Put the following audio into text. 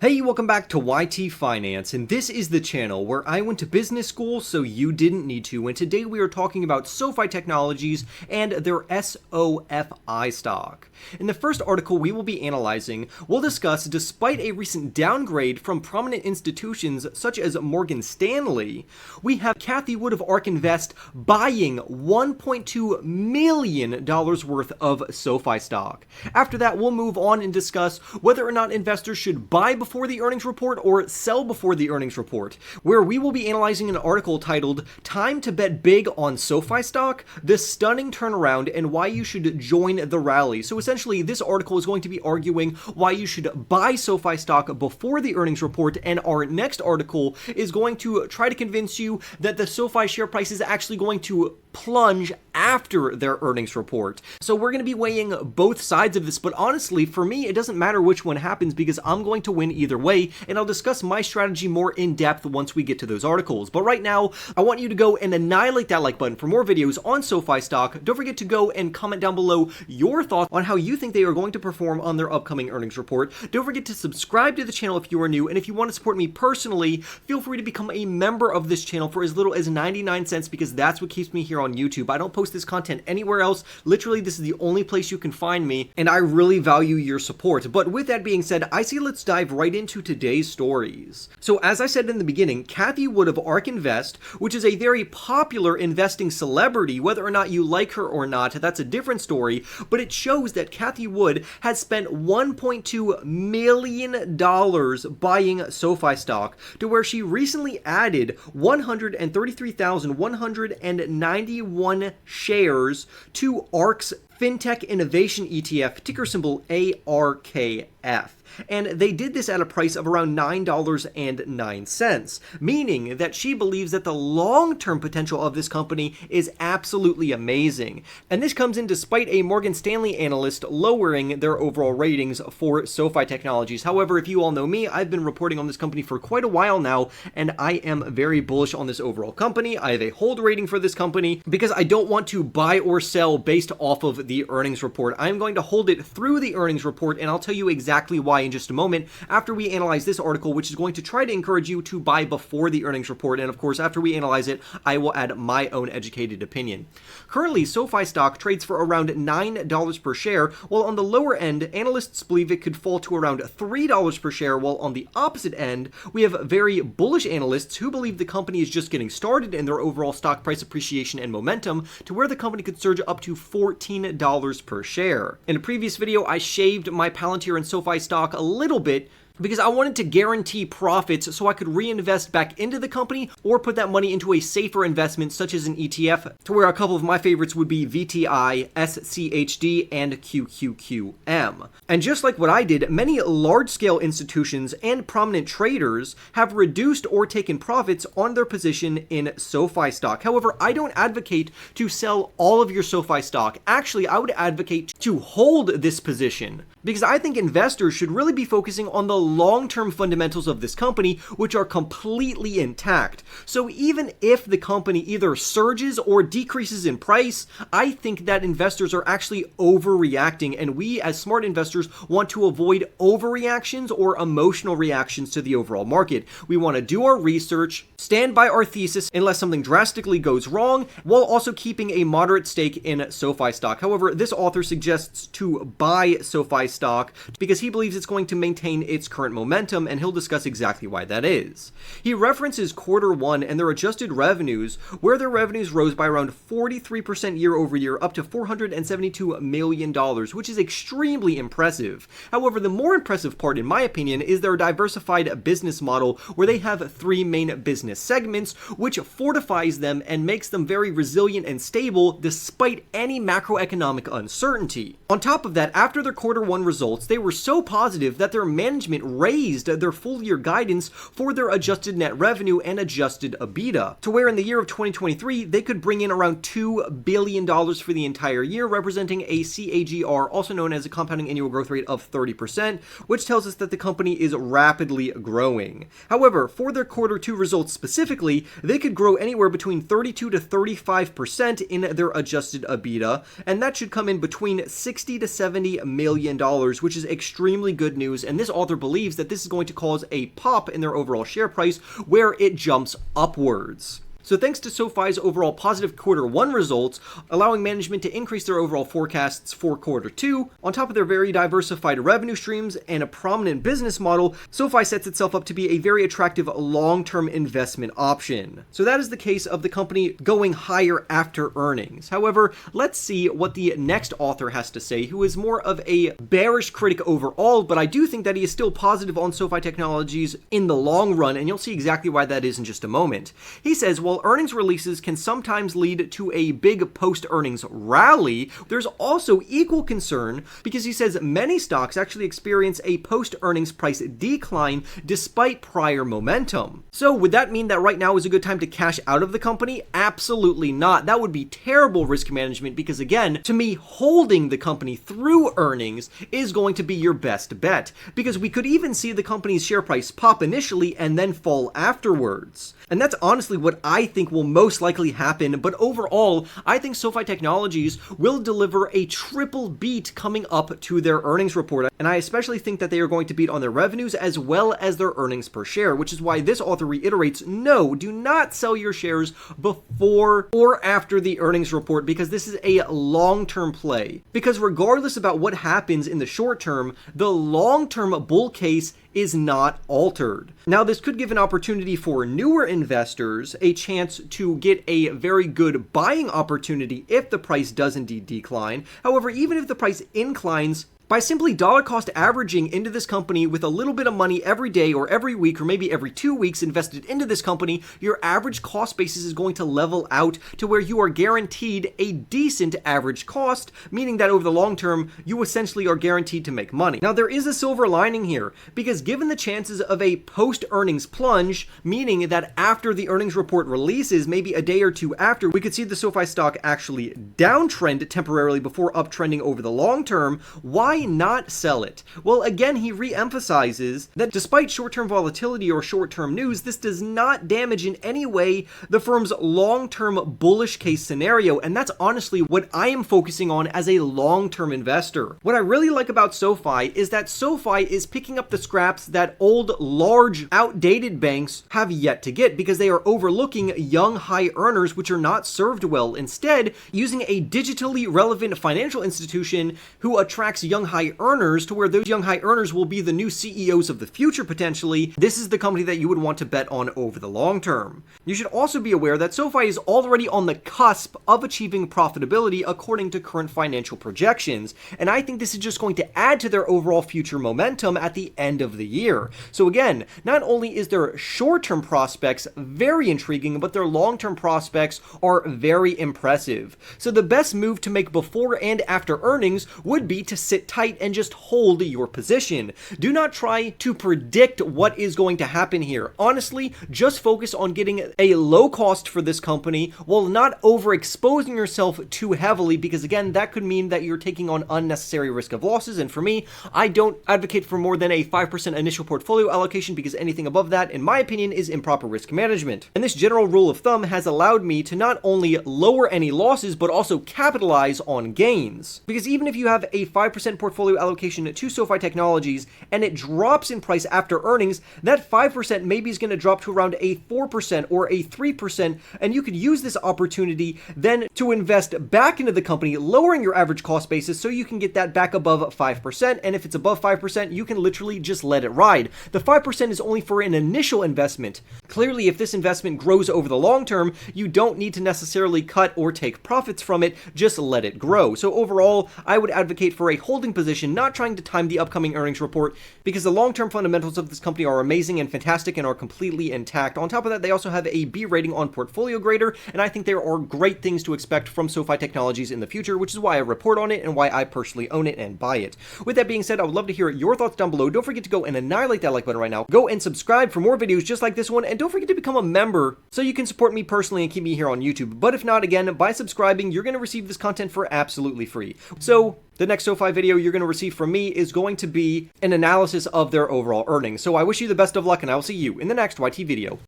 Hey, welcome back to YT Finance, and this is the channel where I went to business school so you didn't need to, and today we are talking about SoFi Technologies and their SOFI stock. In the first article we will be analyzing, we'll discuss despite a recent downgrade from prominent institutions such as Morgan Stanley, we have Cathie Wood of ARK Invest buying $1.2 million worth of SoFi stock. After that, we'll move on and discuss whether or not investors should buy before the earnings report or sell before the earnings report, where we will be analyzing an article titled "Time to Bet Big on SoFi Stock, the Stunning Turnaround and Why You Should Join the Rally." So essentially, this article is going to be arguing why you should buy SoFi stock before the earnings report, and our next article is going to try to convince you that the SoFi share price is actually going to plunge after their earnings report. So we're going to be weighing both sides of this, but honestly, for me, it doesn't matter which one happens because I'm going to win either way, and I'll discuss my strategy more in depth once we get to those articles. But right now, I want you to go and annihilate that like button for more videos on SoFi stock. Don't forget to go and comment down below your thoughts on how you think they are going to perform on their upcoming earnings report. Don't forget to subscribe to the channel if you are new, and if you want to support me personally, feel free to become a member of this channel for as little as 99 cents because that's what keeps me here on YouTube. I don't post this content anywhere else. Literally, this is the only place you can find me, and I really value your support. But with that being said, I say let's dive right into today's stories. So as I said in the beginning, Cathie Wood of ARK Invest, which is a very popular investing celebrity, whether or not you like her or not, that's a different story, but it shows that Cathie Wood has spent $1.2 million buying SoFi stock, to where she recently added 133,191 shares to ARK's FinTech Innovation ETF, ticker symbol ARKF. And they did this at a price of around $9.09, meaning that she believes that the long-term potential of this company is absolutely amazing. And this comes in despite a Morgan Stanley analyst lowering their overall ratings for SoFi Technologies. However, if you all know me, I've been reporting on this company for quite a while now, and I am very bullish on this overall company. I have a hold rating for this company because I don't want to buy or sell based off of the earnings report. I'm going to hold it through the earnings report, and I'll tell you exactly why in just a moment after we analyze this article, which is going to try to encourage you to buy before the earnings report. And of course, after we analyze it, I will add my own educated opinion. Currently, SoFi stock trades for around $9 per share, while on the lower end, analysts believe it could fall to around $3 per share, while on the opposite end, we have very bullish analysts who believe the company is just getting started in their overall stock price appreciation and momentum, to where the company could surge up to $14 per share. In a previous video, I shaved my Palantir and SoFi stock a little bit because I wanted to guarantee profits so I could reinvest back into the company or put that money into a safer investment such as an ETF, to where a couple of my favorites would be VTI, SCHD, and QQQM. And just like what I did, many large-scale institutions and prominent traders have reduced or taken profits on their position in SoFi stock. However, I don't advocate to sell all of your SoFi stock. Actually, I would advocate to hold this position, because I think investors should really be focusing on the long-term fundamentals of this company, which are completely intact. So even if the company either surges or decreases in price, I think that investors are actually overreacting, and we as smart investors want to avoid overreactions or emotional reactions to the overall market. We want to do our research, stand by our thesis unless something drastically goes wrong, while also keeping a moderate stake in SoFi stock. However, this author suggests to buy SoFi stock because he believes it's going to maintain its current momentum, and he'll discuss exactly why that is. He references Q1 and their adjusted revenues, where their revenues rose by around 43% year over year, up to $472 million, which is extremely impressive. However, the more impressive part, in my opinion, is their diversified business model, where they have three main business segments, which fortifies them and makes them very resilient and stable despite any macroeconomic uncertainty. On top of that, after their Q1 results, they were so positive that their management raised their full year guidance for their adjusted net revenue and adjusted EBITDA, to where in the year of 2023, they could bring in around $2 billion for the entire year, representing a CAGR, also known as a compounding annual growth rate of 30%, which tells us that the company is rapidly growing. However, for their Q2 results specifically, they could grow anywhere between 32 to 35% in their adjusted EBITDA, and that should come in between $60 to $70 million, $8, which is extremely good news, and this author believes that this is going to cause a pop in their overall share price where it jumps upwards. So thanks to SoFi's overall positive Q1 results, allowing management to increase their overall forecasts for Q2, on top of their very diversified revenue streams and a prominent business model, SoFi sets itself up to be a very attractive long-term investment option. So that is the case of the company going higher after earnings. However, let's see what the next author has to say, who is more of a bearish critic overall, but I do think that he is still positive on SoFi Technologies in the long run, and you'll see exactly why that is in just a moment. He says, while earnings releases can sometimes lead to a big post-earnings rally, there's also equal concern because he says many stocks actually experience a post-earnings price decline despite prior momentum. So would that mean that right now is a good time to cash out of the company? Absolutely not. That would be terrible risk management because, again, to me, holding the company through earnings is going to be your best bet, because we could even see the company's share price pop initially and then fall afterwards. And that's honestly what I think will most likely happen, but overall, I think SoFi Technologies will deliver a triple beat coming up to their earnings report, and I especially think that they are going to beat on their revenues as well as their earnings per share, which is why this author reiterates, no, do not sell your shares before or after the earnings report, because this is a long-term play. Because regardless about what happens in the short term, the long-term bull case is not altered. Now, this could give an opportunity for newer investors a chance to get a very good buying opportunity if the price does indeed decline. However, even if the price inclines, by simply dollar cost averaging into this company with a little bit of money every day or every week or maybe every 2 weeks invested into this company, your average cost basis is going to level out to where you are guaranteed a decent average cost, meaning that over the long term, you essentially are guaranteed to make money. Now, there is a silver lining here, because given the chances of a post-earnings plunge, meaning that after the earnings report releases, maybe a day or two after, we could see the SoFi stock actually downtrend temporarily before uptrending over the long term. Why not sell it? Well, again, he re-emphasizes that despite short-term volatility or short-term news, this does not damage in any way the firm's long-term bullish case scenario, and that's honestly what I am focusing on as a long-term investor. What I really like about SoFi is that SoFi is picking up the scraps that old, large, outdated banks have yet to get, because they are overlooking young high earners which are not served well, instead using a digitally relevant financial institution who attracts young high earners to where those young high earners will be the new CEOs of the future potentially. This is the company that you would want to bet on over the long term. You should also be aware that SoFi is already on the cusp of achieving profitability according to current financial projections, and I think this is just going to add to their overall future momentum at the end of the year. So again, not only is their short-term prospects very intriguing, but their long-term prospects are very impressive. So the best move to make before and after earnings would be to sit tight and just hold your position. Do not try to predict what is going to happen here. Honestly, just focus on getting a low cost for this company while not overexposing yourself too heavily, because again, that could mean that you're taking on unnecessary risk of losses. And for me, I don't advocate for more than a 5% initial portfolio allocation, because anything above that, in my opinion, is improper risk management. And this general rule of thumb has allowed me to not only lower any losses, but also capitalize on gains. Because even if you have a 5% portfolio allocation to SoFi Technologies and it drops in price after earnings, that 5% maybe is going to drop to around a 4% or a 3%, and you could use this opportunity then to invest back into the company, lowering your average cost basis so you can get that back above 5%, and if it's above 5%, you can literally just let it ride. The 5% is only for an initial investment. Clearly, if this investment grows over the long term, you don't need to necessarily cut or take profits from it, just let it grow. So overall, I would advocate for a holding position, not trying to time the upcoming earnings report, because the long-term fundamentals of this company are amazing and fantastic and are completely intact. On top of that, they also have a B rating on Portfolio Grader, and I think there are great things to expect from SoFi Technologies in the future, which is why I report on it and why I personally own it and buy it. With that being said, I would love to hear your thoughts down below. Don't forget to go and annihilate that like button right now. Go and subscribe for more videos just like this one, and don't forget to become a member so you can support me personally and keep me here on YouTube. But if not, again, by subscribing, you're going to receive this content for absolutely free. So the next SoFi video you're going to receive from me is going to be an analysis of their overall earnings. So I wish you the best of luck, and I will see you in the next YT video.